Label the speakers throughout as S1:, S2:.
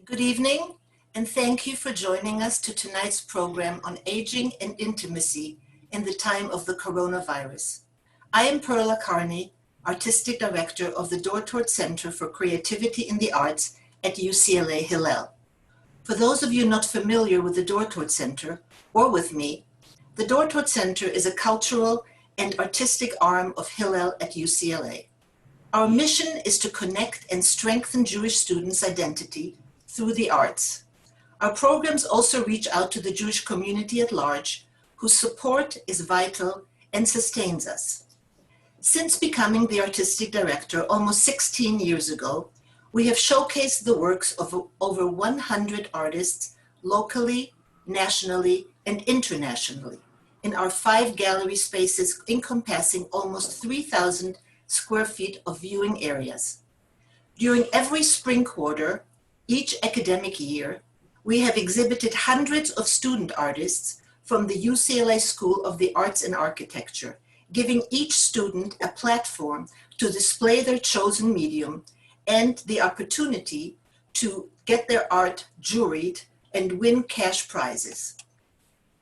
S1: Good evening, and thank you for joining us to tonight's program on aging and intimacy in the time of the coronavirus. I am Carney, Artistic Director of the Dortort Center for Creativity in the Arts at UCLA Hillel. For those of you not familiar with the Dortort Center, or with me, the Dortort Center is a cultural and artistic arm of Hillel at UCLA. Our mission is to connect and strengthen Jewish students' identity through the arts. Our programs also reach out to the Jewish community at large, whose support is vital and sustains us. Since becoming the artistic director almost 16 years ago, we have showcased the works of over 100 artists locally, nationally, and internationally in our 5 gallery spaces encompassing almost 3,000 square feet of viewing areas. During every spring quarter, each academic year, we have exhibited hundreds of student artists from the UCLA School of the Arts and Architecture, giving each student a platform to display their chosen medium and the opportunity to get their art juried and win cash prizes.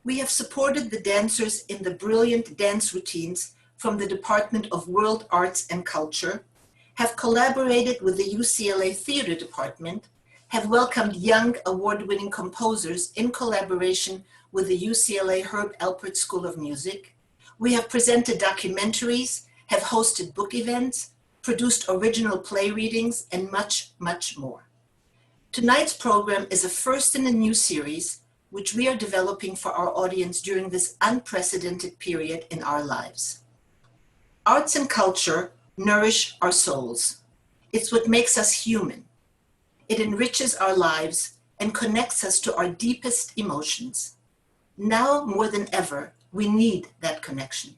S1: We have supported the dancers in the brilliant dance routines from the Department of World Arts and Culture, have collaborated with the UCLA Theater Department, have welcomed young award-winning composers in collaboration with the UCLA Herb Alpert School of Music. We have presented documentaries, have hosted book events, produced original play readings, and much, much more. Tonight's program is a first in a new series, which we are developing for our audience during this unprecedented period in our lives. Arts and culture nourish our souls. It's what makes us human. It enriches our lives and connects us to our deepest emotions. Now more than ever, we need that connection.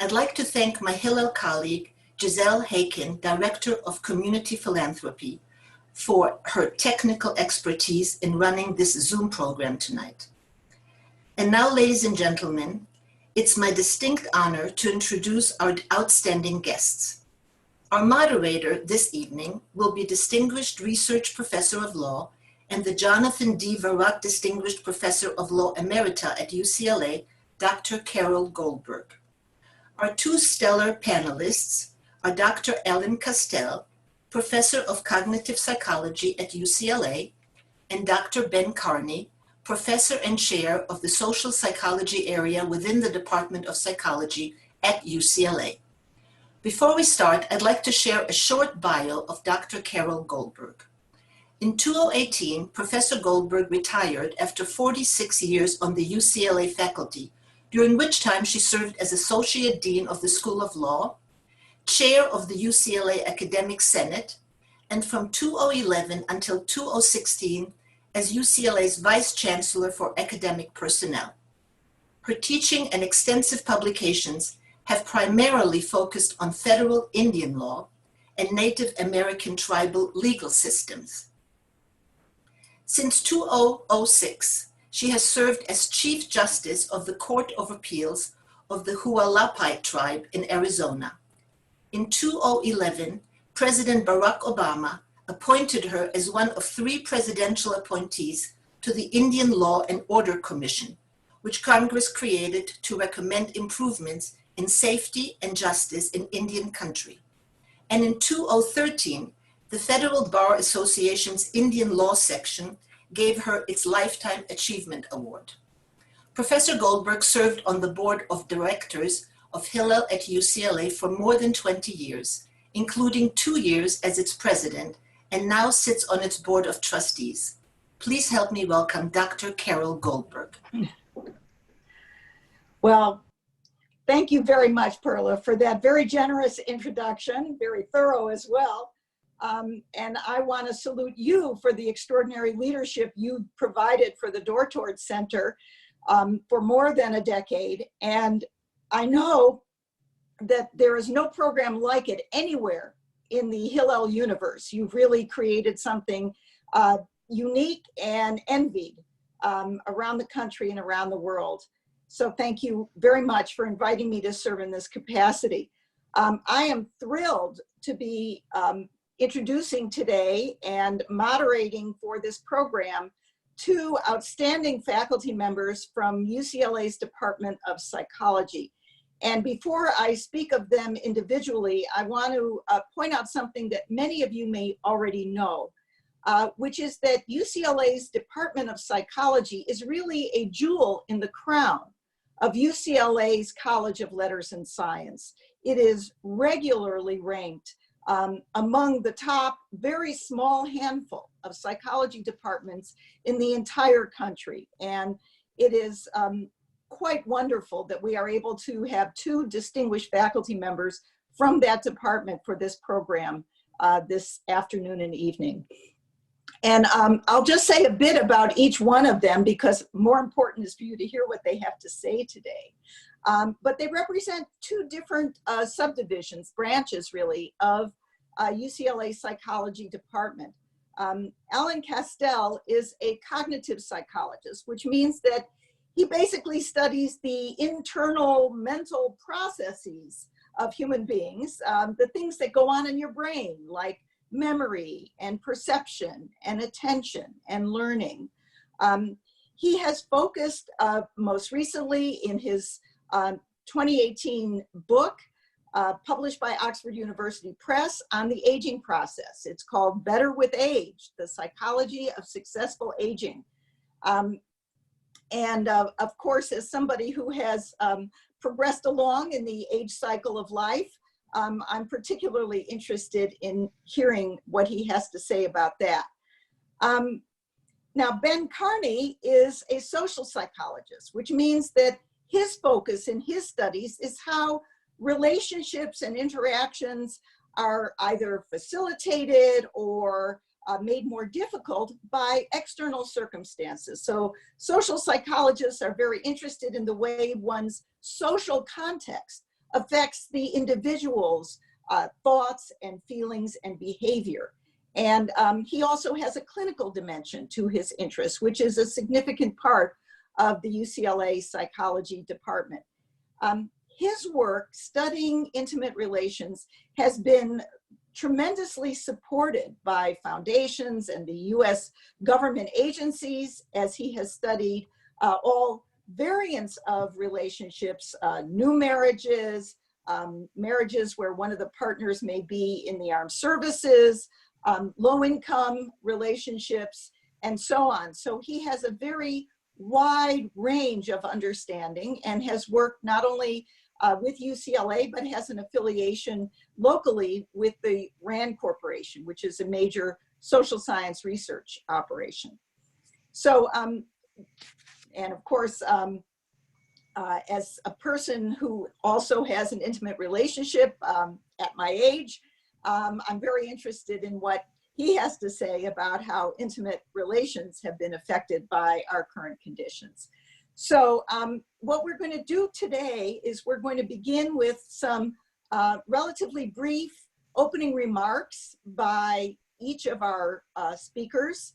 S1: I'd like to thank my Hillel colleague, Giselle Haken, Director of Community Philanthropy, for her technical expertise in running this Zoom program tonight. And now, ladies and gentlemen, it's my distinct honor to introduce our outstanding guests. Our moderator this evening will be Distinguished Research Professor of Law and the Jonathan D. Varat Distinguished Professor of Law Emerita at UCLA, Dr. Carole Goldberg. Our 2 stellar panelists are Dr. Ellen Castel, Professor of Cognitive Psychology at UCLA, and Dr. Ben Karney, Professor and Chair of the Social Psychology area within the Department of Psychology at UCLA. Before we start, I'd like to share a short bio of Dr. Carole Goldberg. In 2018, Professor Goldberg retired after 46 years on the UCLA faculty, during which time she served as Associate Dean of the School of Law, Chair of the UCLA Academic Senate, and from 2011 until 2016 as UCLA's Vice Chancellor for Academic Personnel. Her teaching and extensive publications have primarily focused on federal Indian law and Native American tribal legal systems. Since 2006, she has served as Chief Justice of the Court of Appeals of the Hualapai tribe in Arizona. In 2011, President Barack Obama appointed her as one of 3 presidential appointees to the Indian Law and Order Commission, which Congress created to recommend improvements in safety and justice in Indian country. And in 2013, the Federal Bar Association's Indian Law section gave her its Lifetime Achievement Award. Professor Goldberg served on the board of directors of Hillel at UCLA for more than 20 years, including 2 years as its president, and now sits on its board of trustees. Please help me welcome Dr. Carole Goldberg.
S2: Well, thank you very much, Perla, for that very generous introduction, very thorough as well. And I want to salute you for the extraordinary leadership you provided for the Dortort Center for more than a decade. And I know that there is no program like it anywhere in the Hillel universe. You've really created something unique and envied around the country and around the world. So thank you very much for inviting me to serve in this capacity. I am thrilled to be introducing today and moderating for this program two outstanding faculty members from UCLA's Department of Psychology. And before I speak of them individually, I want to point out something that many of you may already know, which is that UCLA's Department of Psychology is really a jewel in the crown of UCLA's College of Letters and Science. It is regularly ranked among the top very small handful of psychology departments in the entire country. And it is quite wonderful that we are able to have two distinguished faculty members from that department for this program this afternoon and evening. And I'll just say a bit about each one of them, because more important is for you to hear what they have to say today. But they represent two different subdivisions, branches really, of UCLA psychology department. Alan Castel is a cognitive psychologist, which means that he basically studies the internal mental processes of human beings, the things that go on in your brain, like memory and perception and attention and learning. He has focused most recently in his 2018 book, published by Oxford University Press, on the aging process. It's called Better with Age, The Psychology of Successful Aging. And of course, as somebody who has progressed along in the age cycle of life, I'm particularly interested in hearing what he has to say about that. Now, Ben Karney is a social psychologist, which means that his focus in his studies is how relationships and interactions are either facilitated or made more difficult by external circumstances. So social psychologists are very interested in the way one's social context affects the individual's thoughts and feelings and behavior. And he also has a clinical dimension to his interests, which is a significant part of the UCLA psychology department. His work studying intimate relations has been tremendously supported by foundations and the US government agencies, as he has studied all variants of relationships, new marriages, marriages where one of the partners may be in the armed services, low-income relationships, and so on. So he has a very wide range of understanding and has worked not only with UCLA, but has an affiliation locally with the RAND Corporation, which is a major social science research operation. So, and of course, as a person who also has an intimate relationship at my age, I'm very interested in what he has to say about how intimate relations have been affected by our current conditions. So what we're going to do today is we're going to begin with some relatively brief opening remarks by each of our speakers.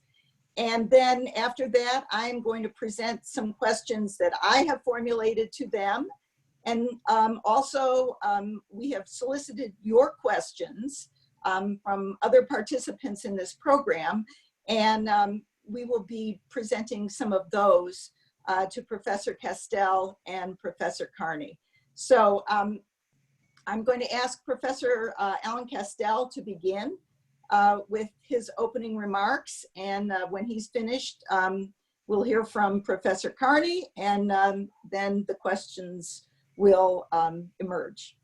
S2: And then after that, I'm going to present some questions that I have formulated to them. And also, we have solicited your questions from other participants in this program. And we will be presenting some of those to Professor Castel and Professor Carney. So I'm going to ask Professor Alan Castel to begin with his opening remarks. And when he's finished, we'll hear from Professor Carney, and then the questions will emerge.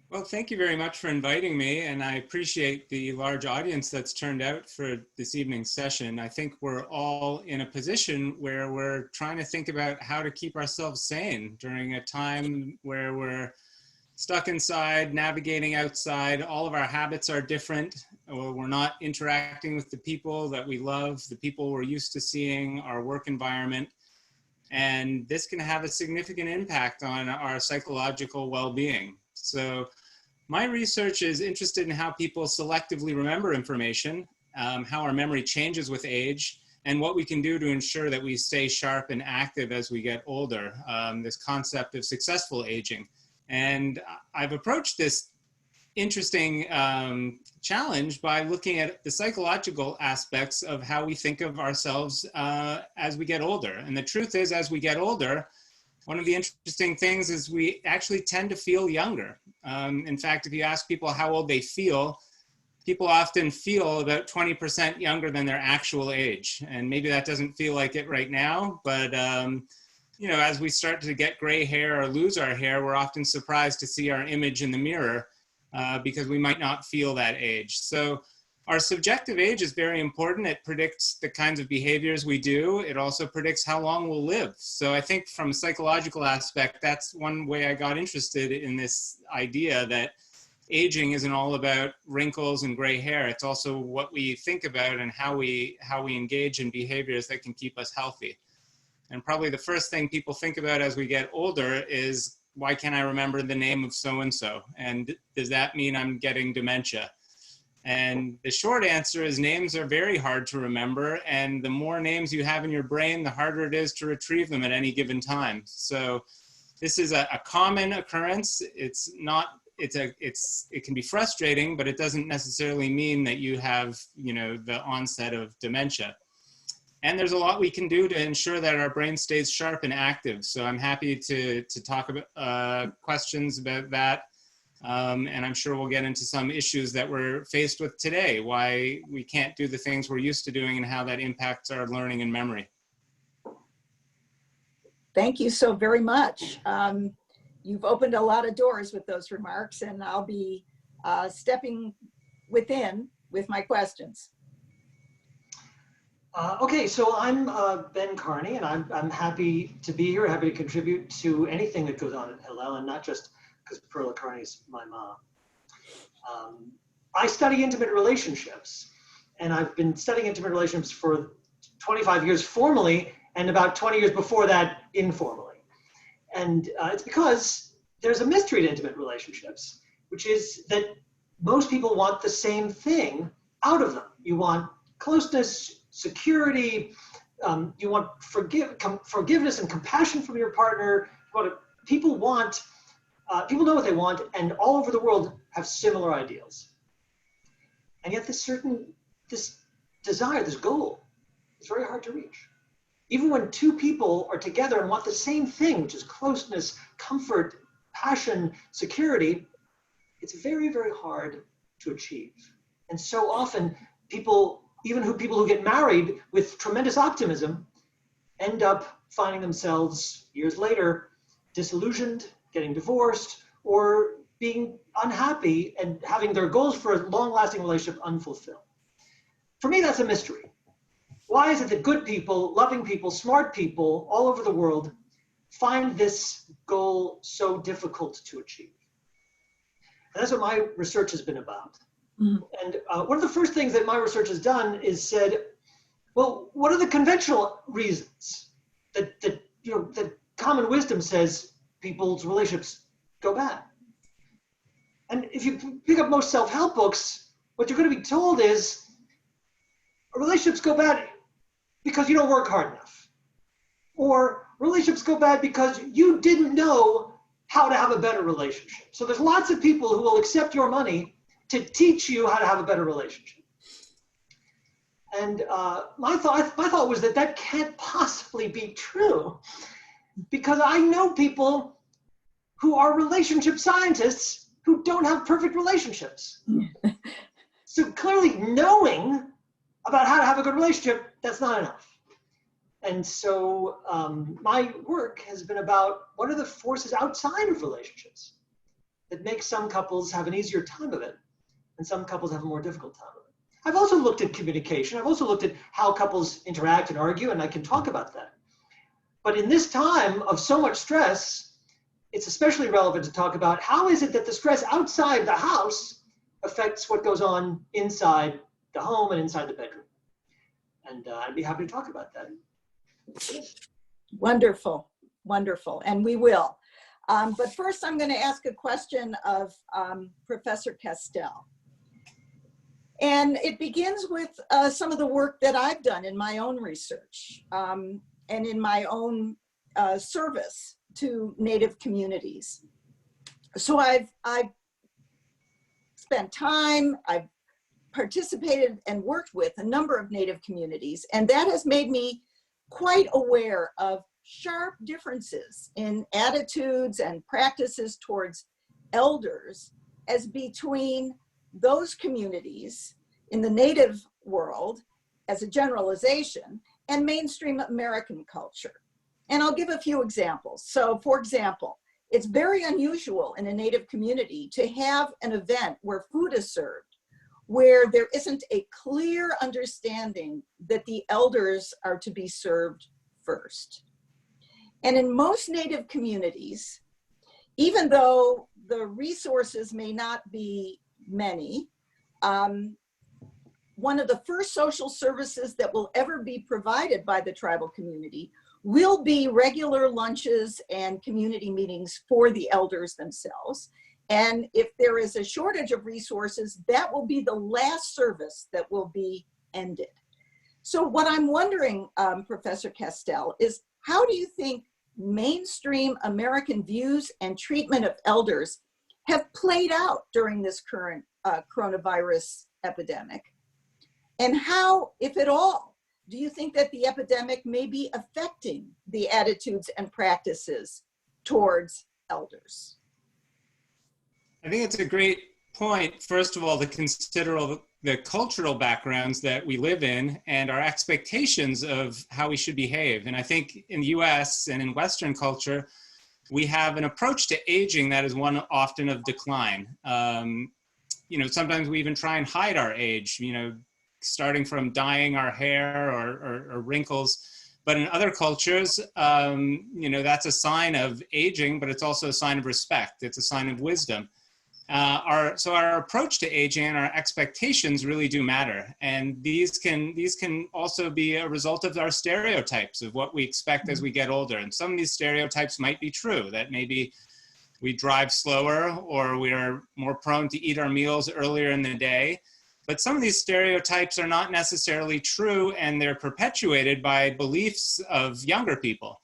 S3: Well, thank you very much for inviting me, and I appreciate the large audience that's turned out for this evening's session. I think we're all in a position where we're trying to think about how to keep ourselves sane during a time where we're stuck inside, navigating outside. All of our habits are different, or we're not interacting with the people that we love, the people we're used to seeing, our work environment. And this can have a significant impact on our psychological well-being. So my research is interested in how people selectively remember information, how our memory changes with age, and what we can do to ensure that we stay sharp and active as we get older, this concept of successful aging. And I've approached this interesting challenge by looking at the psychological aspects of how we think of ourselves as we get older. And the truth is, as we get older, one of the interesting things is we actually tend to feel younger. In fact, if you ask people how old they feel, people often feel about 20% younger than their actual age. And maybe that doesn't feel like it right now, but you know, as we start to get gray hair or lose our hair, we're often surprised to see our image in the mirror because we might not feel that age. So our subjective age is very important. It predicts the kinds of behaviors we do. It also predicts how long we'll live. So I think from a psychological aspect, that's one way I got interested in this idea that aging isn't all about wrinkles and gray hair. It's also what we think about and how we engage in behaviors that can keep us healthy. And probably the first thing people think about as we get older is, why can't I remember the name of so-and-so? And does that mean I'm getting dementia? And the short answer is names are very hard to remember. And the more names you have in your brain, the harder it is to retrieve them at any given time. So this is a common occurrence. It can be frustrating, but it doesn't necessarily mean that you have, you know, the onset of dementia. And there's a lot we can do to ensure that our brain stays sharp and active. So I'm happy to talk about questions about that. And I'm sure we'll get into some issues that we're faced with today, why we can't do the things we're used to doing and how that impacts our learning and memory.
S2: Thank you so very much. You've opened a lot of doors with those remarks, and I'll be stepping within with my questions.
S4: Okay, so I'm Ben Carney, and I'm happy to be here, happy to contribute to anything that goes on at Hillel, and not just because Perla Carney's my mom. I study intimate relationships, and I've been studying intimate relationships for 25 years formally, and about 20 years before that informally. And it's because there's a mystery to intimate relationships, which is that most people want the same thing out of them. You want closeness, security, you want forgiveness and compassion from your partner. People know what they want, and all over the world have similar ideals. And yet this desire, this goal, is very hard to reach. Even when two people are together and want the same thing, which is closeness, comfort, passion, security, it's very, very hard to achieve. And so often people who get married with tremendous optimism end up finding themselves years later disillusioned, getting divorced, or being unhappy and having their goals for a long-lasting relationship unfulfilled. For me, that's a mystery. Why is it that good people, loving people, smart people all over the world find this goal so difficult to achieve? And that's what my research has been about. Mm-hmm. And one of the first things that my research has done is said, well, what are the conventional reasons that common wisdom says people's relationships go bad? And if you pick up most self-help books, what you're going to be told is relationships go bad because you don't work hard enough. Or relationships go bad because you didn't know how to have a better relationship. So there's lots of people who will accept your money to teach you how to have a better relationship. And my thought was that can't possibly be true, because I know people who are relationship scientists who don't have perfect relationships. So clearly knowing about how to have a good relationship, that's not enough. And so my work has been about what are the forces outside of relationships that make some couples have an easier time of it and some couples have a more difficult time of it. I've also looked at communication. I've also looked at how couples interact and argue, and I can talk about that. But in this time of so much stress, it's especially relevant to talk about how is it that the stress outside the house affects what goes on inside the home and inside the bedroom. And I'd be happy to talk about that.
S2: Wonderful, wonderful, and we will. But first I'm going to ask a question of Professor Castel. And it begins with some of the work that I've done in my own research and in my own service to Native communities. So I've spent time, I've participated and worked with a number of Native communities, and that has made me quite aware of sharp differences in attitudes and practices towards elders as between those communities in the Native world as a generalization and mainstream American culture. And I'll give a few examples. So for example, it's very unusual in a Native community to have an event where food is served, where there isn't a clear understanding that the elders are to be served first. And in most Native communities, even though the resources may not be many, one of the first social services that will ever be provided by the tribal community will be regular lunches and community meetings for the elders themselves. And if there is a shortage of resources, that will be the last service that will be ended. So what I'm wondering, Professor Castel, is how do you think mainstream American views and treatment of elders have played out during this current coronavirus epidemic? And how, if at all, do you think that the epidemic may be affecting the attitudes and practices towards elders?
S3: I think it's a great point, first of all, to consider the cultural backgrounds that we live in and our expectations of how we should behave. And I think in the US and in Western culture, we have an approach to aging that is one often of decline. Sometimes we even try and hide our age, starting from dyeing our hair or wrinkles. But in other cultures, that's a sign of aging, but it's also a sign of respect. It's a sign of wisdom. So our approach to aging and our expectations really do matter. And these can also be a result of our stereotypes of what we expect as we get older. And some of these stereotypes might be true, that maybe we drive slower or we are more prone to eat our meals earlier in the day. But some of these stereotypes are not necessarily true, and they're perpetuated by beliefs of younger people.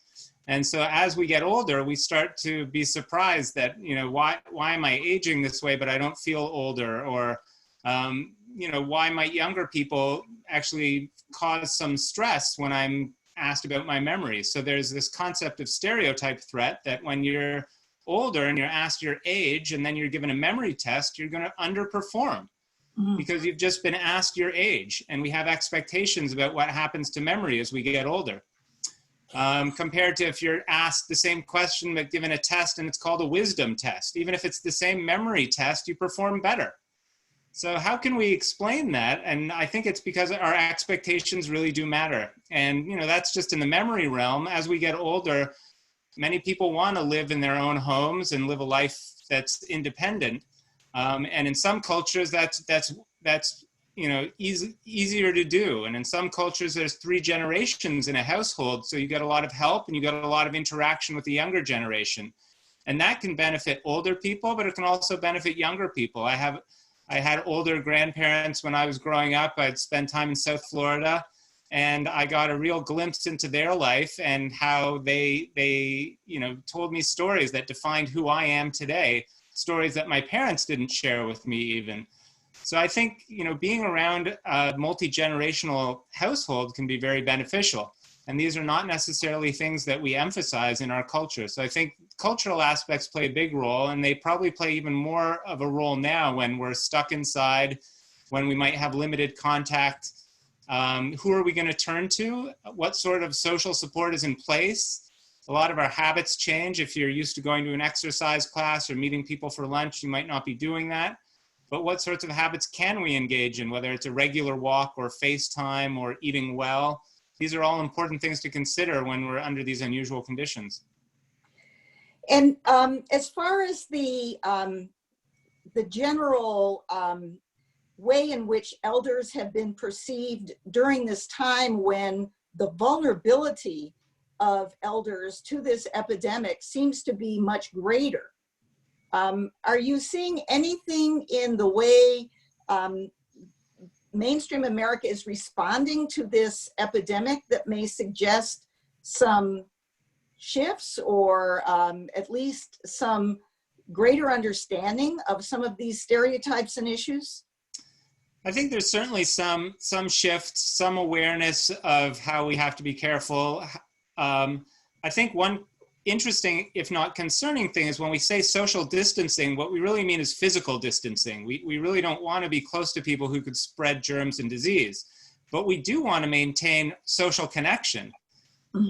S3: And so as we get older, we start to be surprised that, why am I aging this way, but I don't feel older? Or, why might younger people actually cause some stress when I'm asked about my memories? So there's this concept of stereotype threat that when you're older and you're asked your age and then you're given a memory test, you're going to underperform. Because you've just been asked your age, and we have expectations about what happens to memory as we get older. Compared to if you're asked the same question but given a test and it's called a wisdom test. Even if it's the same memory test, you perform better. So how can we explain that? And I think it's because our expectations really do matter. And that's just in the memory realm. As we get older, many people want to live in their own homes and live a life that's independent. And in some cultures, that's easier to do. And in some cultures, there's 3 generations in a household. So you get a lot of help and you get a lot of interaction with the younger generation. And that can benefit older people, but it can also benefit younger people. I had older grandparents when I was growing up. I'd spend time in South Florida, and I got a real glimpse into their life and how they told me stories that defined who I am today. Stories that my parents didn't share with me even. So I think, being around a multi-generational household can be very beneficial. And these are not necessarily things that we emphasize in our culture. So I think cultural aspects play a big role, and they probably play even more of a role now when we're stuck inside, when we might have limited contact. Who are we going to turn to? What sort of social support is in place? A lot of our habits change. If you're used to going to an exercise class or meeting people for lunch, you might not be doing that. But what sorts of habits can we engage in, whether it's a regular walk or FaceTime or eating well? These are all important things to consider when we're under these unusual conditions.
S2: And as far as the general way in which elders have been perceived during this time when the vulnerability of elders to this epidemic seems to be much greater. Are you seeing anything in the way mainstream America is responding to this epidemic that may suggest some shifts or at least some greater understanding of some of these stereotypes and issues?
S3: I think there's certainly some shifts, some awareness of how we have to be careful. I think one interesting, if not concerning thing is when we say social distancing, what we really mean is physical distancing. We really don't want to be close to people who could spread germs and disease, but we do want to maintain social connection.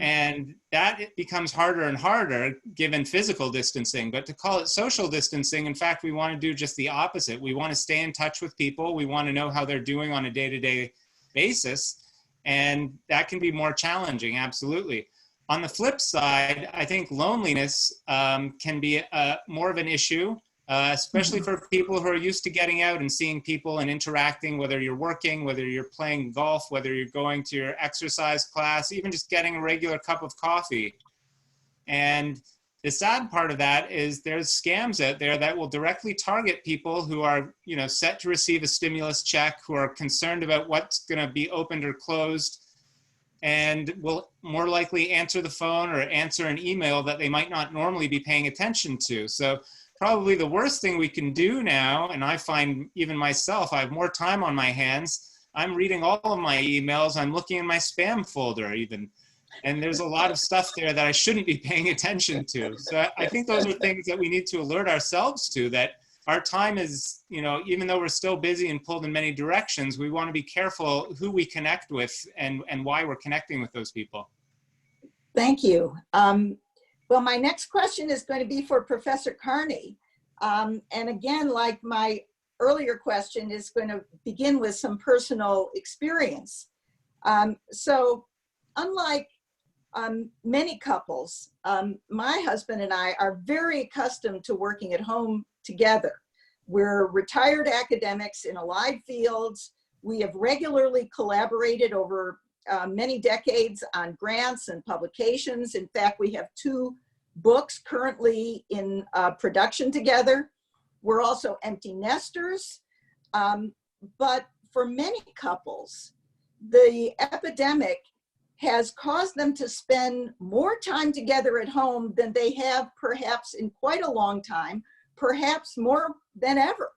S3: And that it becomes harder and harder given physical distancing. But to call it social distancing, in fact, we want to do just the opposite. We want to stay in touch with people. We want to know how they're doing on a day-to-day basis. And that can be more challenging, absolutely. On the flip side, I think loneliness can be more of an issue, especially for people who are used to getting out and seeing people and interacting, whether you're working, whether you're playing golf, whether you're going to your exercise class, even just getting a regular cup of coffee. And the sad part of that is there's scams out there that will directly target people who are, set to receive a stimulus check, who are concerned about what's going to be opened or closed, and will more likely answer the phone or answer an email that they might not normally be paying attention to. So probably the worst thing we can do now, and I find even myself, I have more time on my hands, I'm reading all of my emails, I'm looking in my spam folder even, and there's a lot of stuff there that I shouldn't be paying attention to. So I think those are things that we need to alert ourselves to, that our time is, even though we're still busy and pulled in many directions, we want to be careful who we connect with and why we're connecting with those people.
S2: Thank you. Well, my next question is going to be for Professor Karney. And again, like my earlier question, is going to begin with some personal experience. So unlike many couples, my husband and I are very accustomed to working at home together. We're retired academics in allied fields. We have regularly collaborated over many decades on grants and publications. In fact, we have 2 books currently in production together. We're also empty nesters. But for many couples, the epidemic has caused them to spend more time together at home than they have perhaps in quite a long time, perhaps more than ever.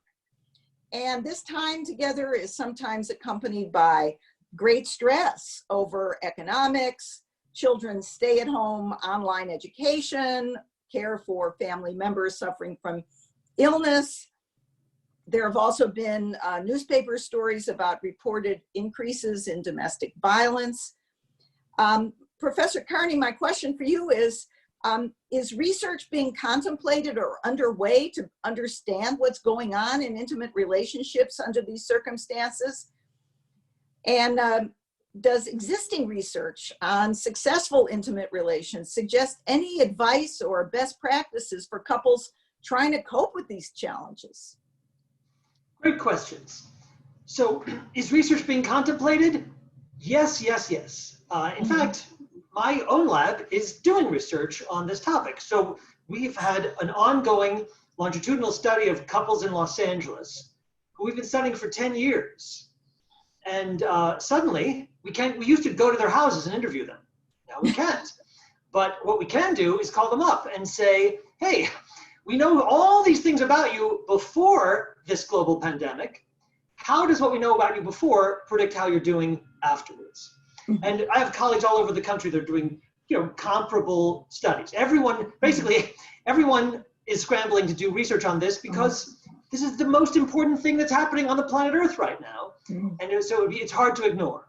S2: And this time together is sometimes accompanied by great stress over economics, children's stay-at-home online education, care for family members suffering from illness. There have also been newspaper stories about reported increases in domestic violence. Professor Carney, my question for you is research being contemplated or underway to understand what's going on in intimate relationships under these circumstances? And does existing research on successful intimate relations suggest any advice or best practices for couples trying to cope with these challenges?
S4: Great questions. So is research being contemplated? Yes, yes, yes. In fact, my own lab is doing research on this topic. So we've had an ongoing longitudinal study of couples in Los Angeles who we've been studying for 10 years. And suddenly, we used to go to their houses and interview them. Now we can't. But what we can do is call them up and say, hey, we know all these things about you before this global pandemic. How does what we know about you before predict how you're doing afterwards? And I have colleagues all over the country that are doing, comparable studies. Basically everyone is scrambling to do research on this because this is the most important thing that's happening on the planet Earth right now. And so it's hard to ignore.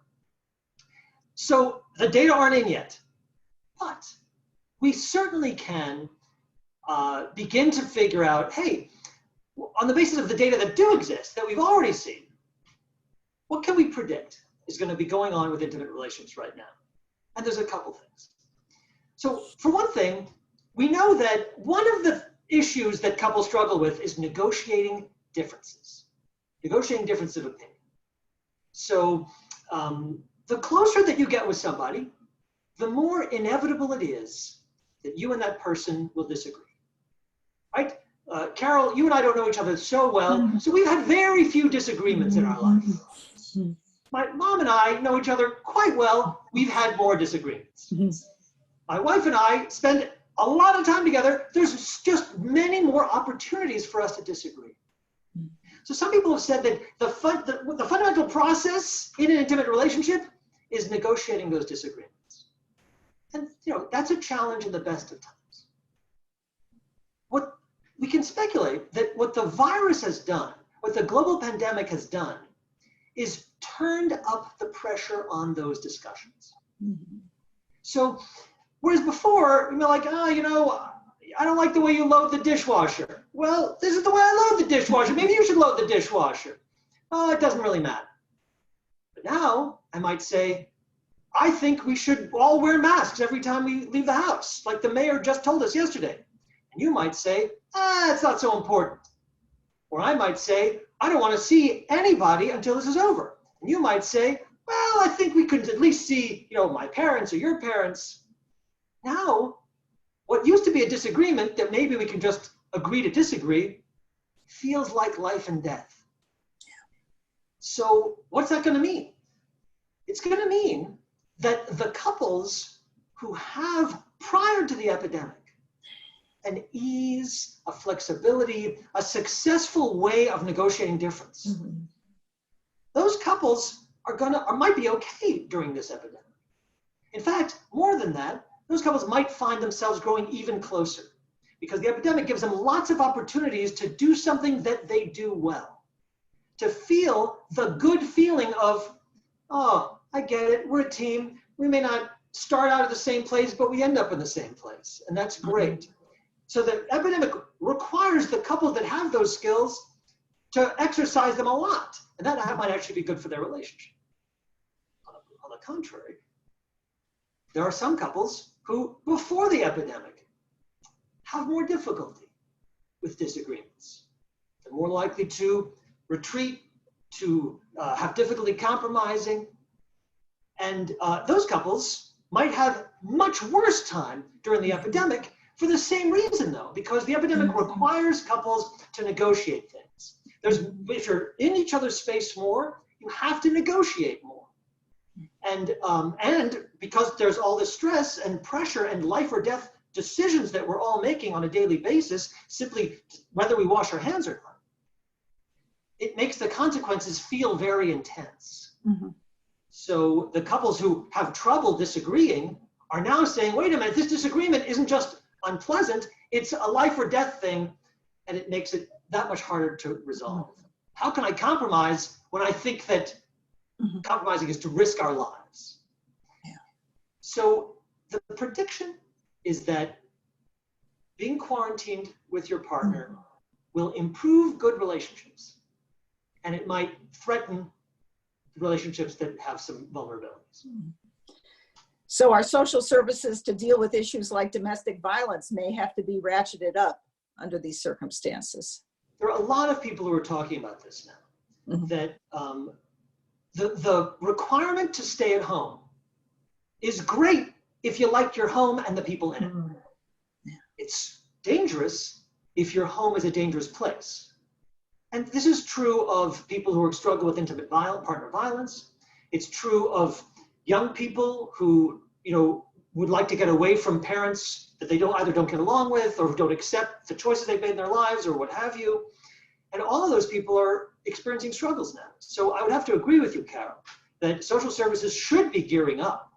S4: So the data aren't in yet, but we certainly can begin to figure out, hey, on the basis of the data that do exist, that we've already seen, what can we predict is going to be going on with intimate relations right now? And there's a couple things. So for one thing, we know that one of the issues that couples struggle with is negotiating differences of opinion. So the closer that you get with somebody, the more inevitable it is that you and that person will disagree, right? Carole, you and I don't know each other so well, so we've had very few disagreements in our life. My mom and I know each other quite well. We've had more disagreements. My wife and I spend a lot of time together, there's just many more opportunities for us to disagree. So some people have said that the fundamental process in an intimate relationship is negotiating those disagreements. And that's a challenge in the best of times. What we can speculate that what the virus has done, what the global pandemic has done, is turned up the pressure on those discussions. Mm-hmm. So whereas before, like, I don't like the way you load the dishwasher. Well, this is the way I load the dishwasher. Maybe you should load the dishwasher. Oh, it doesn't really matter. But now I might say, I think we should all wear masks every time we leave the house, like the mayor just told us yesterday. And you might say, it's not so important. Or I might say, I don't want to see anybody until this is over. And you might say, well, I think we could at least see, my parents or your parents. Now, what used to be a disagreement that maybe we can just agree to disagree feels like life and death. So what's that going to mean? It's going to mean that the couples who have, prior to the epidemic, an ease, a flexibility, a successful way of negotiating difference, mm-hmm. those couples might be okay during this epidemic. In fact, more than that, those couples might find themselves growing even closer because the epidemic gives them lots of opportunities to do something that they do well, to feel the good feeling of, oh, I get it, we're a team. We may not start out at the same place, but we end up in the same place, and that's great. Mm-hmm. So the epidemic requires the couples that have those skills to exercise them a lot, and that might actually be good for their relationship. On the contrary, there are some couples who, before the epidemic, have more difficulty with disagreements. They're more likely to retreat, to have difficulty compromising. And those couples might have much worse time during the epidemic for the same reason, though, because the epidemic requires couples to negotiate things. If you're in each other's space more, you have to negotiate more. And because there's all this stress and pressure and life or death decisions that we're all making on a daily basis, simply whether we wash our hands or not, it makes the consequences feel very intense. Mm-hmm. So the couples who have trouble disagreeing are now saying, wait a minute, this disagreement isn't just unpleasant, it's a life or death thing, and it makes it that much harder to resolve. Mm-hmm. How can I compromise when I think that mm-hmm. compromising is to risk our lives? Yeah. So the prediction is that being quarantined with your partner mm-hmm. will improve good relationships, and it might threaten relationships that have some vulnerabilities. Mm-hmm.
S2: So our social services to deal with issues like domestic violence may have to be ratcheted up under these circumstances.
S4: There are a lot of people who are talking about this now, mm-hmm. that the requirement to stay at home is great if you like your home and the people in it. Mm-hmm. Yeah. It's dangerous if your home is a dangerous place. And this is true of people who struggle with intimate partner violence. It's true of young people who, would like to get away from parents that they either don't get along with or who don't accept the choices they've made in their lives or what have you. And all of those people are experiencing struggles now. So I would have to agree with you, Carole, that social services should be gearing up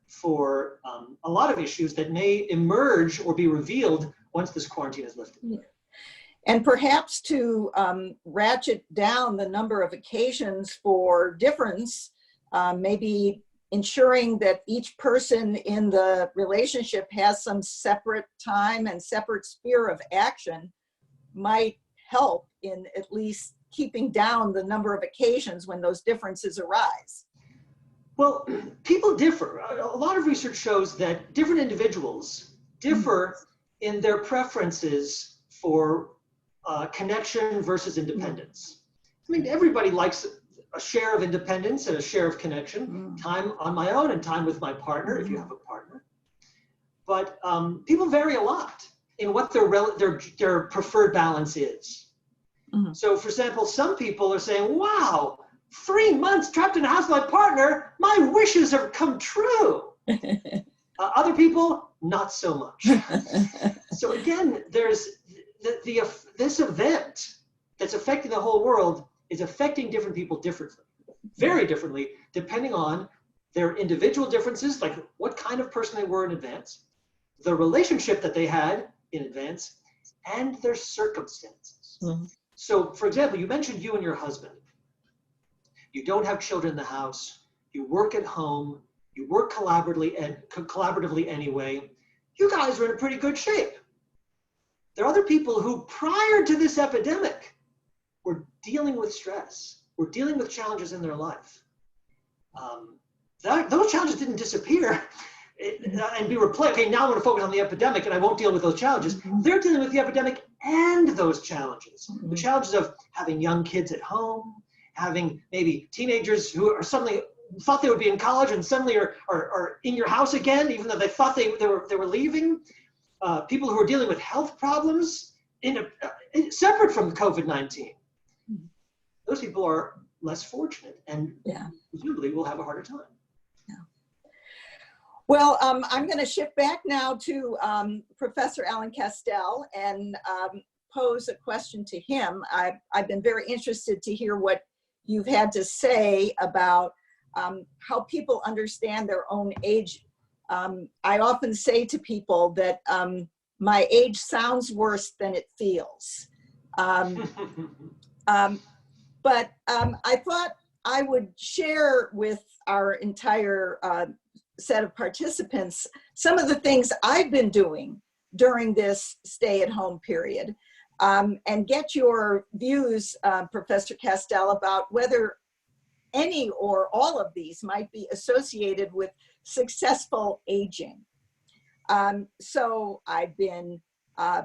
S4: for a lot of issues that may emerge or be revealed once this quarantine is lifted.
S2: Yeah. And perhaps to ratchet down the number of occasions for difference, maybe ensuring that each person in the relationship has some separate time and separate sphere of action might help in at least keeping down the number of occasions when those differences arise.
S4: Well, people differ. A lot of research shows that different individuals differ in their preferences for connection versus independence. I mean, everybody likes a share of independence and a share of connection, time on my own and time with my partner, if you have a partner. But people vary a lot in what their preferred balance is. Mm-hmm. So for example, some people are saying, wow, 3 months trapped in a house with my partner, my wishes have come true. Other people, not so much. So again, there's this event that's affecting the whole world is affecting different people differently, very differently, depending on their individual differences, like what kind of person they were in advance, the relationship that they had in advance, and their circumstances. Mm-hmm. So, for example, you mentioned you and your husband. You don't have children in the house. You work at home. You work collaboratively anyway. You guys are in a pretty good shape. There are other people who, prior to this epidemic, were dealing with stress, were dealing with challenges in their life. Those challenges didn't disappear and be replaced. Okay, now I'm going to focus on the epidemic and I won't deal with those challenges. They're dealing with the epidemic and those challenges. The challenges of having young kids at home, having maybe teenagers who are suddenly thought they would be in college and suddenly are in your house again, even though they thought they were leaving. People who are dealing with health problems separate from COVID-19. Those people are less fortunate and presumably will have a harder time.
S2: Well, I'm going to shift back now to Professor Alan Castel and pose a question to him. I've been very interested to hear what you've had to say about how people understand their own age. I often say to people that my age sounds worse than it feels. But I thought I would share with our entire set of participants some of the things I've been doing during this stay-at-home period, and get your views, Professor Castel, about whether any or all of these might be associated with successful aging. So I've been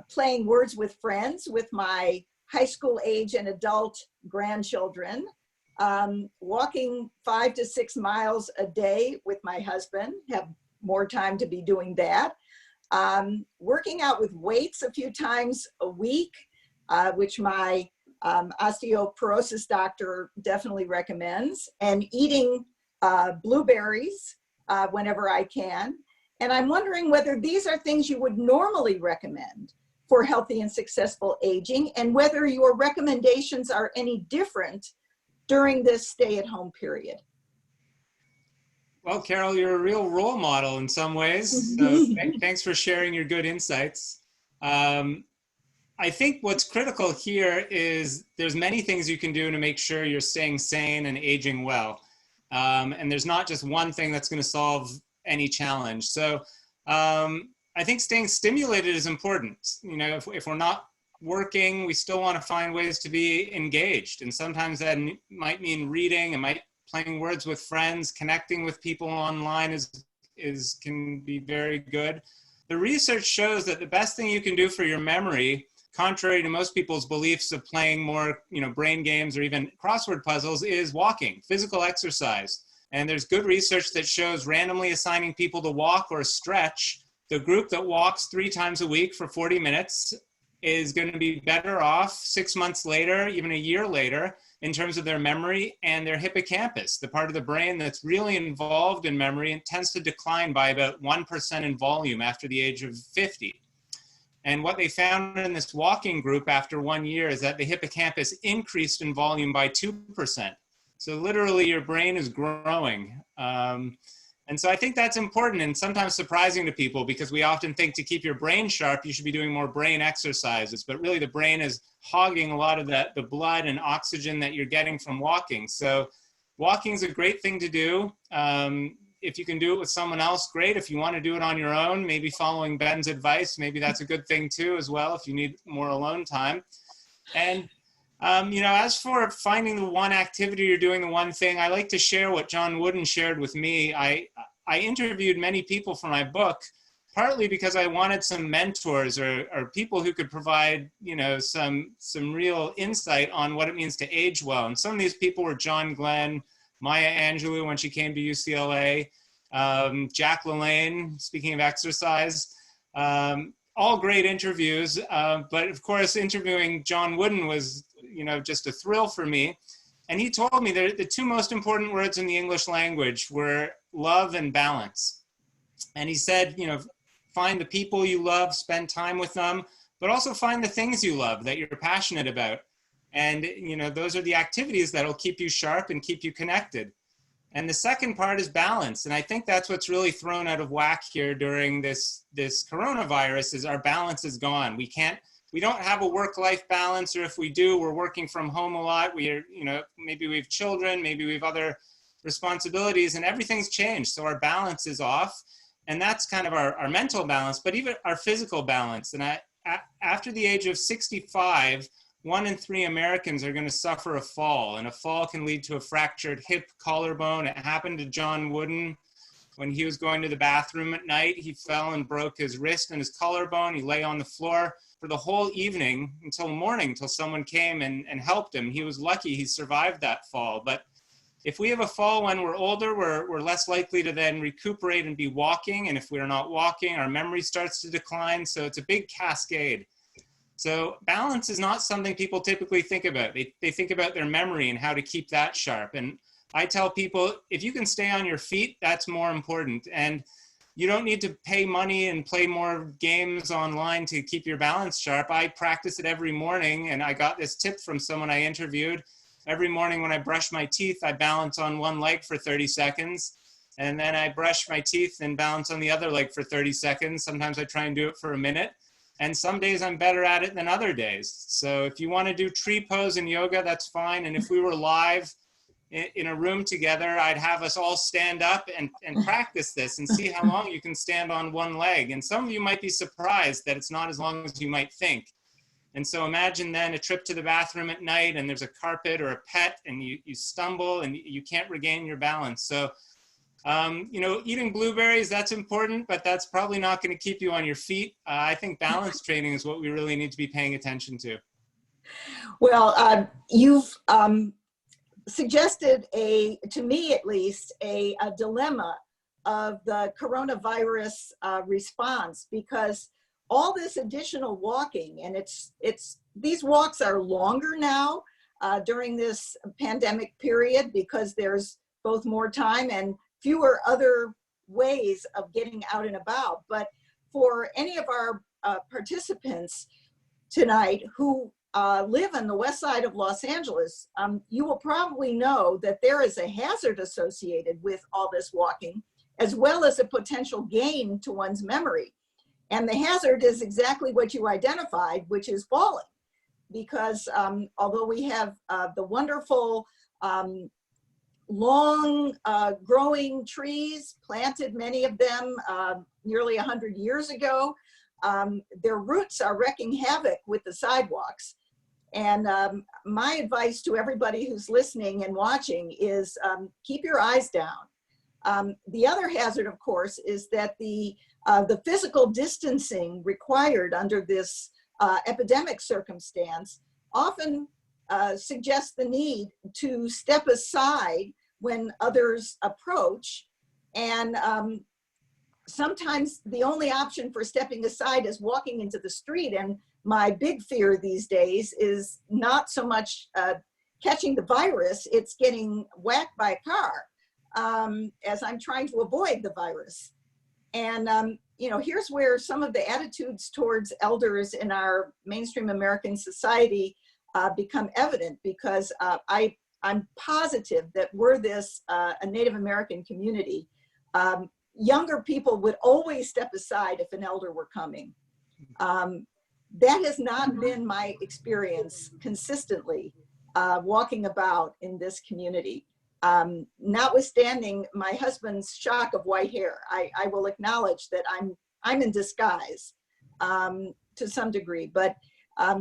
S2: playing words with friends with my high school age and adult grandchildren, walking 5 to 6 miles a day with my husband, have more time to be doing that, working out with weights a few times a week, which my osteoporosis doctor definitely recommends, and eating blueberries whenever I can. And I'm wondering whether these are things you would normally recommend for healthy and successful aging, and whether your recommendations are any different during this stay-at-home period.
S3: Well, Carole, you're a real role model in some ways. So thanks for sharing your good insights. I think what's critical here is there's many things you can do to make sure you're staying sane and aging well. And there's not just one thing that's going to solve any challenge. So I think staying stimulated is important. You know, if we're not working, we still want to find ways to be engaged. And sometimes that might mean reading, it might playing words with friends, connecting with people online can be very good. The research shows that the best thing you can do for your memory, contrary to most people's beliefs of playing more, brain games or even crossword puzzles, is walking, physical exercise. And there's good research that shows randomly assigning people to walk or stretch, the group that walks 3 times a week for 40 minutes is going to be better off 6 months later, even a year later, in terms of their memory and their hippocampus, the part of the brain that's really involved in memory, and tends to decline by about 1% in volume after the age of 50. And what they found in this walking group after 1 year is that the hippocampus increased in volume by 2%. So literally your brain is growing. And so I think that's important and sometimes surprising to people, because we often think to keep your brain sharp, you should be doing more brain exercises, but really the brain is hogging a lot of the blood and oxygen that you're getting from walking. So walking is a great thing to do. If you can do it with someone else, great. If you want to do it on your own, maybe following Ben's advice, maybe that's a good thing too as well, if you need more alone time. And as for finding the one activity or doing the one thing, I like to share what John Wooden shared with me. I interviewed many people for my book, partly because I wanted some mentors or people who could provide, some real insight on what it means to age well. And some of these people were John Glenn, Maya Angelou when she came to UCLA, Jack LaLanne, speaking of exercise, all great interviews. But of course, interviewing John Wooden was, just a thrill for me. And he told me that the 2 most important words in the English language were love and balance. And he said, find the people you love, spend time with them, but also find the things you love that you're passionate about. And, you know, those are the activities that'll keep you sharp and keep you connected. And the second part is balance. And I think that's what's really thrown out of whack here during this coronavirus is our balance is gone. We don't have a work-life balance, or if we do, we're working from home a lot. We are, you know, maybe we have children, maybe we have other responsibilities, and everything's changed. So our balance is off. And that's kind of our mental balance, but even our physical balance. And after the age of 65, 1 in 3 Americans are going to suffer a fall, and a fall can lead to a fractured hip, collarbone. It happened to John Wooden when he was going to the bathroom at night. He fell and broke his wrist and his collarbone. He lay on the floor for the whole evening until morning, till someone came and helped him. He was lucky he survived that fall. But if we have a fall when we're older, we're less likely to then recuperate and be walking. And if we're not walking, our memory starts to decline. So it's a big cascade. So balance is not something people typically think about. They think about their memory and how to keep that sharp. And I tell people, if you can stay on your feet, that's more important. And you don't need to pay money and play more games online to keep your balance sharp. I practice it every morning, and I got this tip from someone I interviewed. Every morning when I brush my teeth, I balance on one leg for 30 seconds. And then I brush my teeth and balance on the other leg for 30 seconds. Sometimes I try and do it for a minute. And some days I'm better at it than other days. So if you want to do tree pose and yoga, that's fine. And if we were live in a room together, I'd have us all stand up and practice this and see how long you can stand on one leg. And some of you might be surprised that it's not as long as you might think. And so imagine then a trip to the bathroom at night and there's a carpet or a pet and you stumble and you can't regain your balance. So, you know, eating blueberries, that's important, but that's probably not going to keep you on your feet. I think balance training is what we really need to be paying attention to.
S2: Well, you've suggested to me at least, a dilemma of the coronavirus response, because all this additional walking, and these walks are longer now during this pandemic period because there's both more time and fewer other ways of getting out and about. But for any of our participants tonight who live on the west side of Los Angeles, you will probably know that there is a hazard associated with all this walking, as well as a potential gain to one's memory. And the hazard is exactly what you identified, which is falling. Because although we have the wonderful long growing trees, planted many of them nearly 100 years ago, their roots are wreaking havoc with the sidewalks. And my advice to everybody who's listening and watching is keep your eyes down. The other hazard, of course, is that the physical distancing required under this epidemic circumstance often suggests the need to step aside when others approach. And sometimes the only option for stepping aside is walking into the street. And my big fear these days is not so much catching the virus, it's getting whacked by a car as I'm trying to avoid the virus. And you know, here's where some of the attitudes towards elders in our mainstream American society become evident, because I'm positive that were this a Native American community, younger people would always step aside if an elder were coming. That has not been my experience consistently walking about in this community. Notwithstanding my husband's shock of white hair, I will acknowledge that I'm in disguise to some degree, but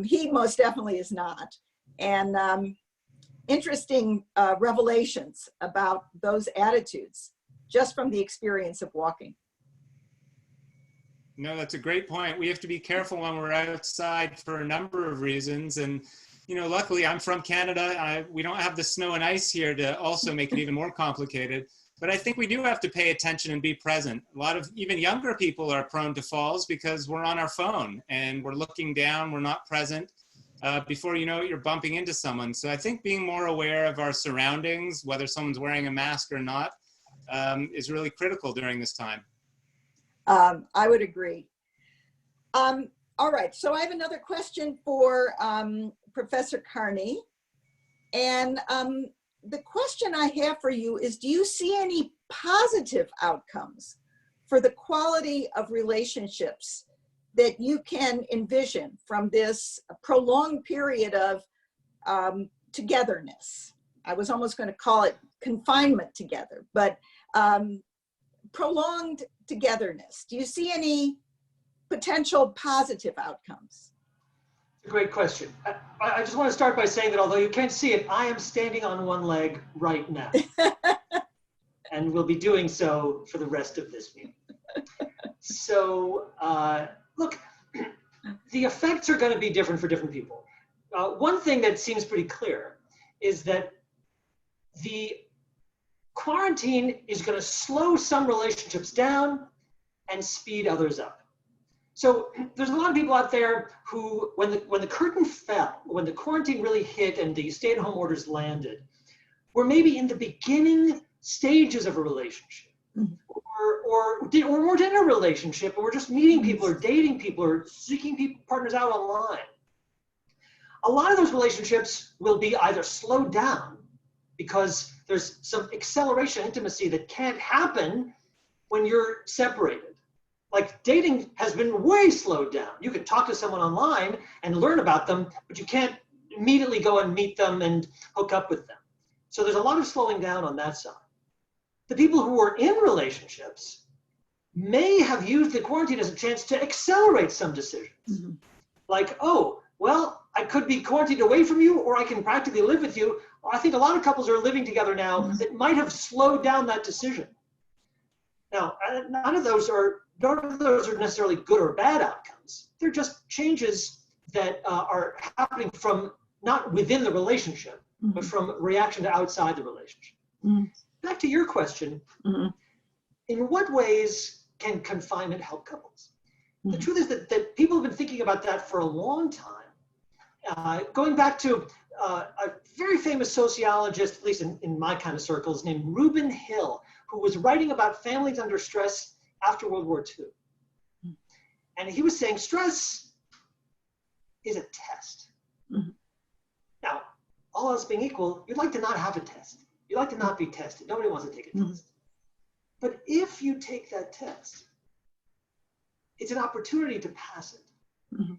S2: he most definitely is not. And interesting revelations about those attitudes just from the experience of walking.
S3: No, that's a great point. We have to be careful when we're outside for a number of reasons. And, you know, luckily I'm from Canada. We don't have the snow and ice here to also make it even more complicated. But I think we do have to pay attention and be present. A lot of even younger people are prone to falls because we're on our phone and we're looking down, we're not present. Before you know it, you're bumping into someone. So I think being more aware of our surroundings, whether someone's wearing a mask or not, is really critical during this time.
S2: I would agree. All right, so I have another question for Professor Karney. And the question I have for you is, do you see any positive outcomes for the quality of relationships that you can envision from this prolonged period of togetherness? I was almost going to call it confinement together, but prolonged togetherness. Do you see any potential positive outcomes?
S4: Great question. I just want to start by saying that although you can't see it, I am standing on one leg right now. And will be doing so for the rest of this meeting. So, look, the effects are going to be different for different people. One thing that seems pretty clear is that the quarantine is going to slow some relationships down and speed others up. So there's a lot of people out there who, when the curtain fell, when the quarantine really hit and the stay-at-home orders landed, were maybe in the beginning stages of a relationship, or weren't in a relationship, or we're just meeting people, or dating people, or seeking partners out online. A lot of those relationships will be either slowed down because there's some acceleration intimacy that can't happen when you're separated. Like dating has been way slowed down. You can talk to someone online and learn about them, but you can't immediately go and meet them and hook up with them. So there's a lot of slowing down on that side. The people who are in relationships may have used the quarantine as a chance to accelerate some decisions. Mm-hmm. Like, oh, well, I could be quarantined away from you, or I can practically live with you. I think a lot of couples are living together now that might have slowed down that decision. Now, none of those are necessarily good or bad outcomes. They're just changes that are happening from not within the relationship, but from reaction to outside the relationship. Back to your question, in what ways can confinement help couples? The truth is that people have been thinking about that for a long time. Going back to a very famous sociologist, at least in my kind of circles, named Reuben Hill, who was writing about families under stress after World War II. And he was saying stress is a test. Now, all else being equal, you'd like to not have a test. You'd like to not be tested. Nobody wants to take a test. But if you take that test, it's an opportunity to pass it.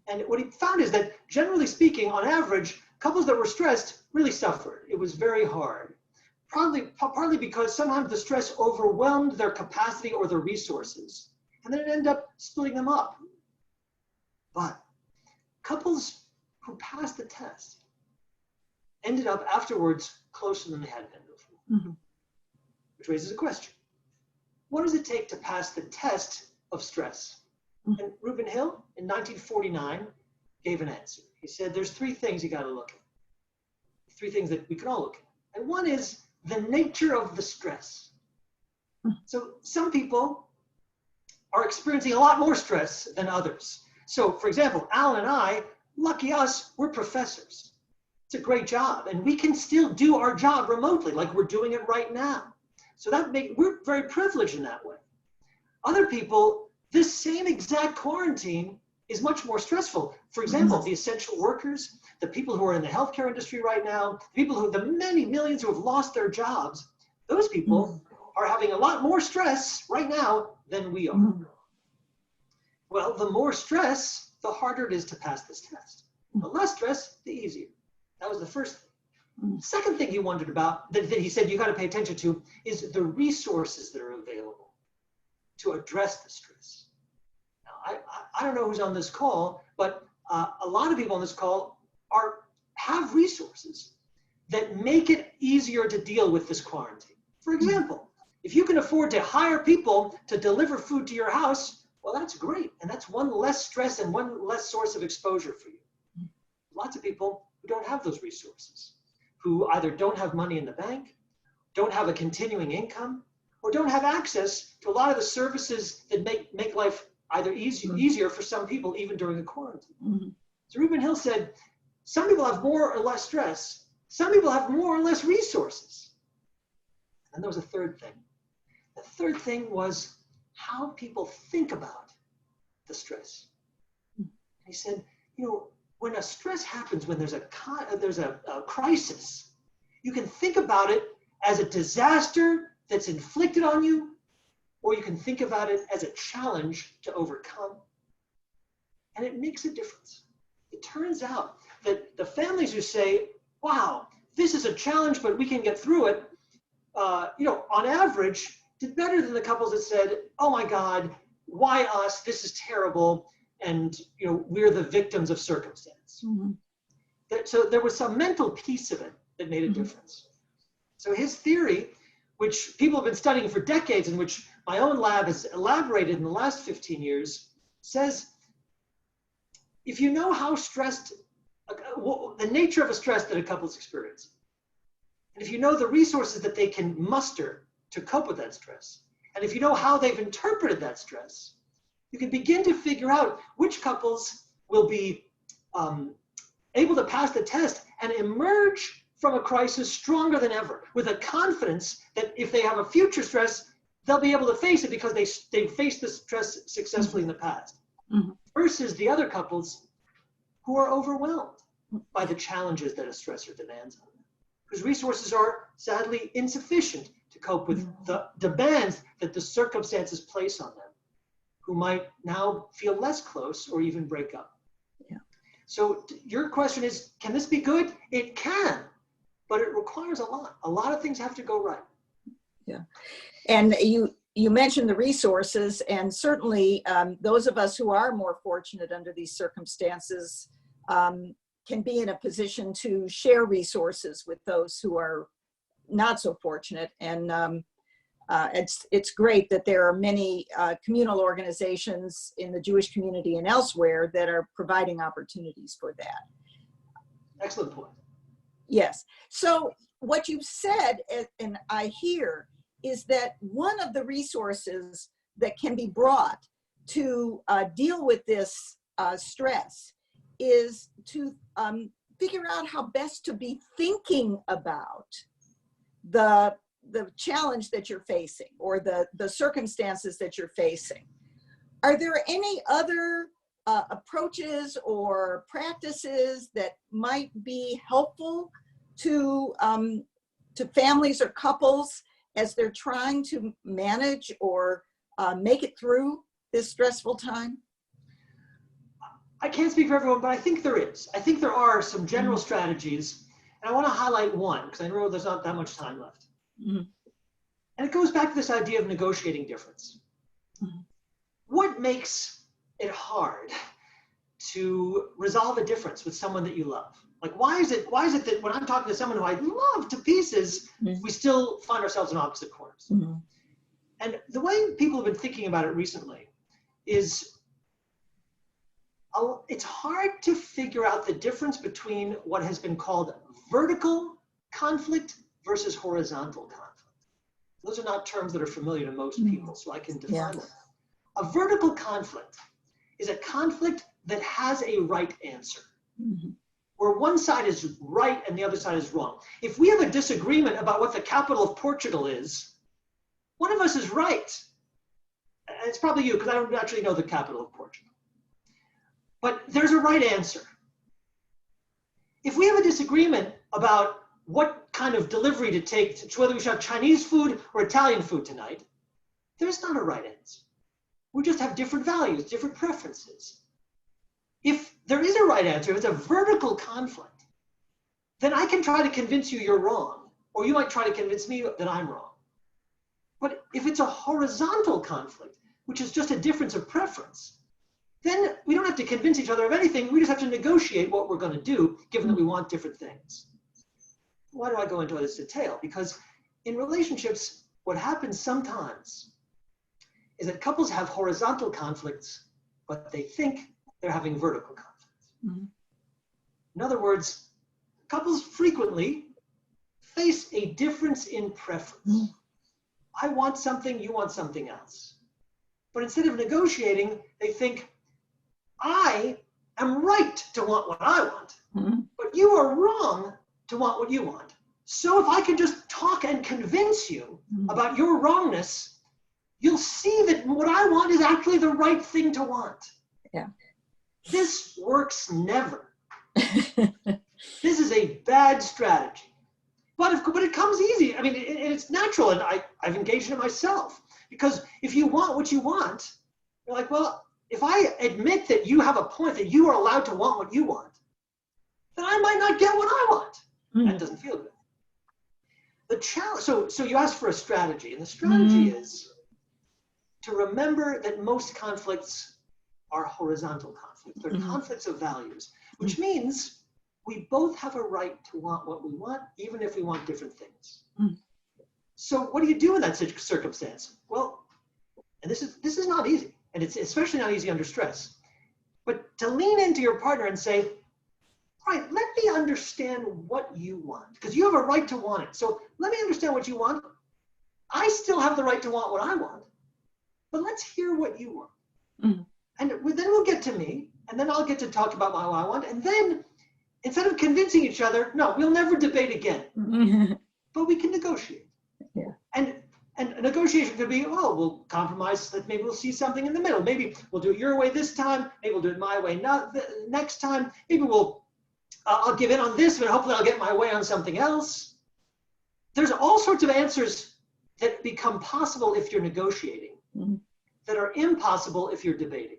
S4: And what he found is that, generally speaking, on average, couples that were stressed really suffered. It was very hard. Partly because sometimes the stress overwhelmed their capacity or their resources, and then it ended up splitting them up. But couples who passed the test ended up afterwards closer than they had been before. Which raises a question. What does it take to pass the test of stress? And Reuben Hill, in 1949, gave an answer. He said, there's three things you got to look at. Three things that we can all look at. And one is the nature of the stress. So some people are experiencing a lot more stress than others. So for example, Alan and I, lucky us, we're professors. It's a great job, and we can still do our job remotely, like we're doing it right now. So we're very privileged in that way. Other people, this same exact quarantine is much more stressful. For example, the essential workers, the people who are in the healthcare industry right now, the many millions who have lost their jobs, those people are having a lot more stress right now than we are. Well, the more stress, the harder it is to pass this test. The less stress, the easier. That was the first thing. The second thing he wondered about, that he said you got to pay attention to, is the resources that are available to address the stress. Now, I don't know who's on this call, but a lot of people on this call have resources that make it easier to deal with this quarantine. For example, if you can afford to hire people to deliver food to your house, well, that's great. And that's one less stress and one less source of exposure for you. Lots of people who don't have those resources, who either don't have money in the bank, don't have a continuing income, or don't have access to a lot of the services that make life either easier for some people, even during the quarantine. So Reuben Hill said, some people have more or less stress. Some people have more or less resources. And there was a third thing. The third thing was, how people think about the stress. He said, you know, when a stress happens, when there's a crisis, you can think about it as a disaster that's inflicted on you, or you can think about it as a challenge to overcome. And it makes a difference. It turns out that the families who say, wow, this is a challenge, but we can get through it, you know, on average, did better than the couples that said, oh my God, why us? This is terrible. And, you know, we're the victims of circumstance.
S2: Mm-hmm.
S4: So there was some mental piece of it that made a difference. So his theory, which people have been studying for decades, and which my own lab has elaborated in the last 15 years, says, if you know how stressed, the nature of a stress that a couple's experiencing, and if you know the resources that they can muster to cope with that stress, and if you know how they've interpreted that stress, you can begin to figure out which couples will be able to pass the test and emerge from a crisis stronger than ever, with a confidence that if they have a future stress, they'll be able to face it because they faced the stress successfully in the past. Mm-hmm. Versus the other couples who are overwhelmed by the challenges that a stressor demands on them, whose resources are sadly insufficient to cope with the demands that the circumstances place on them, who might now feel less close or even break up. Yeah. So your question is, can this be good? It can, but it requires a lot. A lot of things have to go right.
S2: Yeah. And you mentioned the resources, and certainly those of us who are more fortunate under these circumstances can be in a position to share resources with those who are not so fortunate. And it's great that there are many communal organizations in the Jewish community and elsewhere that are providing opportunities for that.
S4: Excellent point.
S2: Yes. So what you've said, and I hear, is that one of the resources that can be brought to deal with this stress is to figure out how best to be thinking about the challenge that you're facing, or the circumstances that you're facing. Are there any other approaches or practices that might be helpful to families or couples as they're trying to manage or make it through this stressful time?
S4: I can't speak for everyone, but I think there is. I think there are some general strategies, and I want to highlight one because I know there's not that much time left. Mm-hmm. And it goes back to this idea of negotiating difference. Mm-hmm. What makes it hard to resolve a difference with someone that you love? Like, why is it that when I'm talking to someone who I love to pieces, we still find ourselves in opposite corners? Mm-hmm. And the way people have been thinking about it recently is it's hard to figure out the difference between what has been called vertical conflict versus horizontal conflict. Those are not terms that are familiar to most people, so I can define them. A vertical conflict is a conflict that has a right answer, where one side is right and the other side is wrong. If we have a disagreement about what the capital of Portugal is, one of us is right. And it's probably you, because I don't actually know the capital of Portugal. But there's a right answer. If we have a disagreement about what kind of delivery to take, whether we should have Chinese food or Italian food tonight, there's not a right answer. We just have different values, different preferences. If there is a right answer, if it's a vertical conflict, then I can try to convince you you're wrong, or you might try to convince me that I'm wrong. But if it's a horizontal conflict, which is just a difference of preference, then we don't have to convince each other of anything. We just have to negotiate what we're going to do, given that we want different things. Why do I go into this detail? Because in relationships, what happens sometimes is that couples have horizontal conflicts, but they think they're having vertical conflicts. Mm-hmm. In other words, couples frequently face a difference in preference. Mm-hmm. I want something, you want something else. But instead of negotiating, they think, I am right to want what I want, but you are wrong to want what you want. So if I can just talk and convince you about your wrongness, you'll see that what I want is actually the right thing to want.
S2: Yeah.
S4: This works never. This is a bad strategy. But it comes easy. I mean, it's natural, and I've engaged in it myself. Because if you want what you want, you're like, well, if I admit that you have a point, that you are allowed to want what you want, then I might not get what I want. That doesn't feel good. The challenge, so you asked for a strategy, and the strategy is to remember that most conflicts are horizontal conflicts. They're conflicts of values, which means we both have a right to want what we want, even if we want different things. So what do you do in that circumstance? Well, and this is not easy, and it's especially not easy under stress. But to lean into your partner and say, all right, let me understand what you want, because you have a right to want it. So let me understand what you want. I still have the right to want what I want, but let's hear what you want. And then we'll get to me, and then I'll get to talk about what I want. And then instead of convincing each other, no, we'll never debate again, but we can negotiate. Yeah. And a negotiation could be, oh, we'll compromise that maybe we'll see something in the middle. Maybe we'll do it your way this time. Maybe we'll do it my way next time. Maybe I'll give in on this, but hopefully I'll get my way on something else. There's all sorts of answers that become possible if you're negotiating, that are impossible if you're debating.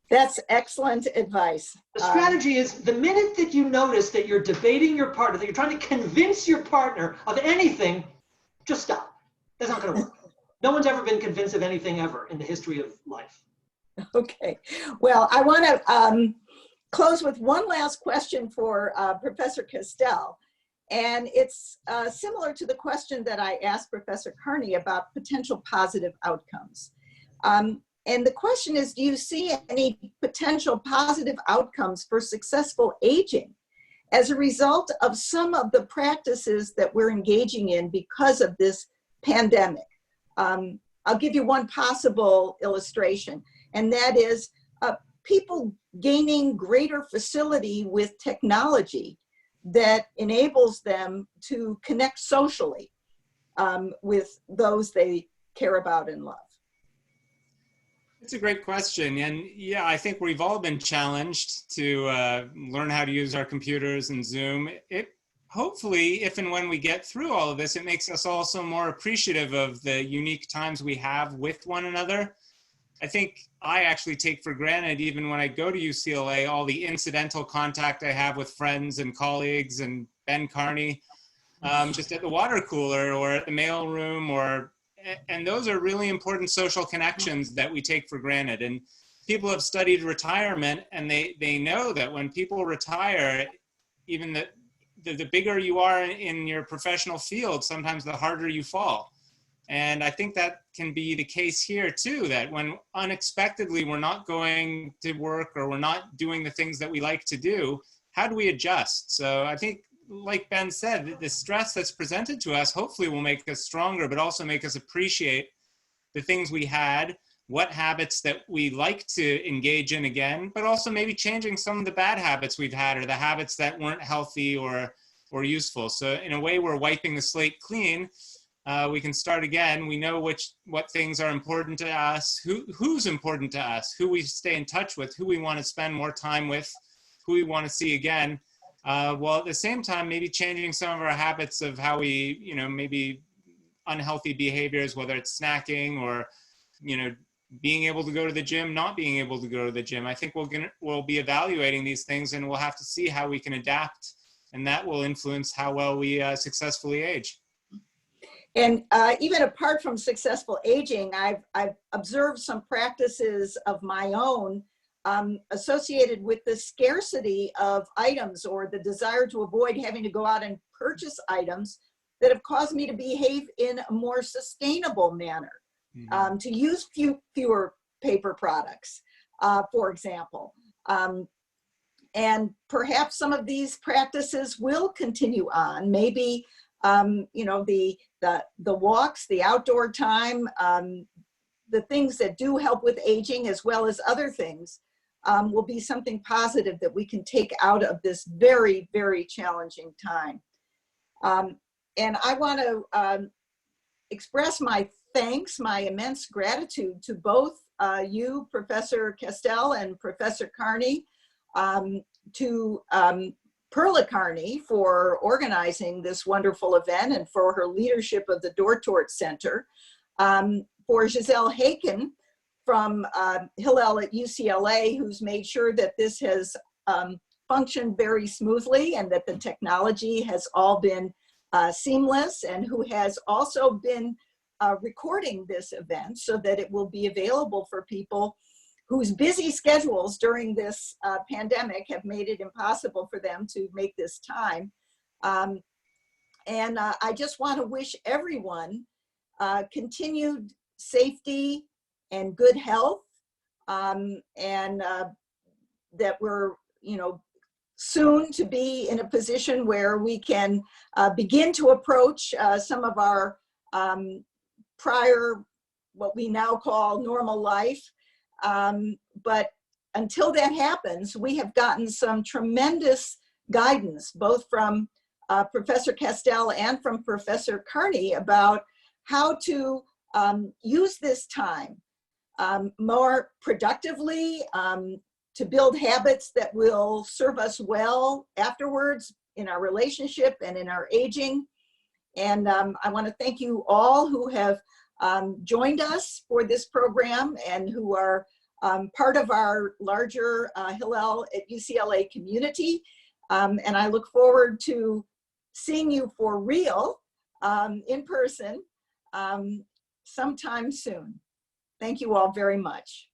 S2: That's excellent advice.
S4: The strategy is the minute that you notice that you're debating your partner, that you're trying to convince your partner of anything, just stop. That's not going to work. No one's ever been convinced of anything ever in the history of life.
S2: Okay. Well, I want to close with one last question for Professor Castel. And it's similar to the question that I asked Professor Karney about potential positive outcomes. And the question is, do you see any potential positive outcomes for successful aging as a result of some of the practices that we're engaging in because of this pandemic? I'll give you one possible illustration, and that is people gaining greater facility with technology that enables them to connect socially with those they care about and love.
S3: It's a great question. And yeah, I think we've all been challenged to learn how to use our computers and Zoom. Hopefully, if and when we get through all of this, it makes us also more appreciative of the unique times we have with one another. I think I actually take for granted, even when I go to UCLA, all the incidental contact I have with friends and colleagues and Ben Carney, just at the water cooler or at the mailroom, and those are really important social connections that we take for granted. And people have studied retirement, and they know that when people retire, even the bigger you are in your professional field, sometimes the harder you fall. And I think that can be the case here too, that when unexpectedly we're not going to work or we're not doing the things that we like to do, how do we adjust? So I think, like Ben said, the stress that's presented to us hopefully will make us stronger, but also make us appreciate the things we had, what habits that we like to engage in again, but also maybe changing some of the bad habits we've had or the habits that weren't healthy or useful. So in a way, we're wiping the slate clean. We can start again. We know what things are important to us, who's important to us, who we stay in touch with, who we want to spend more time with, who we want to see again. While at the same time, maybe changing some of our habits of how we, maybe unhealthy behaviors, whether it's snacking or, being able to go to the gym, not being able to go to the gym. I think we'll be evaluating these things, and we'll have to see how we can adapt, and that will influence how well we successfully age.
S2: And even apart from successful aging, I've observed some practices of my own associated with the scarcity of items or the desire to avoid having to go out and purchase items that have caused me to behave in a more sustainable manner, to use fewer paper products, for example. And perhaps some of these practices will continue on. Maybe, the walks, the outdoor time, the things that do help with aging as well as other things will be something positive that we can take out of this very, very challenging time. And I want to express my thanks, my immense gratitude to both you, Professor Castel and Professor Karney, to Perla Karney for organizing this wonderful event and for her leadership of the Dortort Center, for Giselle Haken from Hillel at UCLA, who's made sure that this has functioned very smoothly and that the technology has all been seamless, and who has also been recording this event so that it will be available for people whose busy schedules during this pandemic have made it impossible for them to make this time. And I just want to wish everyone continued safety and good health, and that we're, soon to be in a position where we can begin to approach some of our prior, what we now call normal life. But until that happens, we have gotten some tremendous guidance, both from Professor Castel and from Professor Carney, about how to use this time more productively, to build habits that will serve us well afterwards in our relationship and in our aging. And I want to thank you all who have joined us for this program and who are part of our larger Hillel at UCLA community. And I look forward to seeing you for real in person sometime soon. Thank you all very much.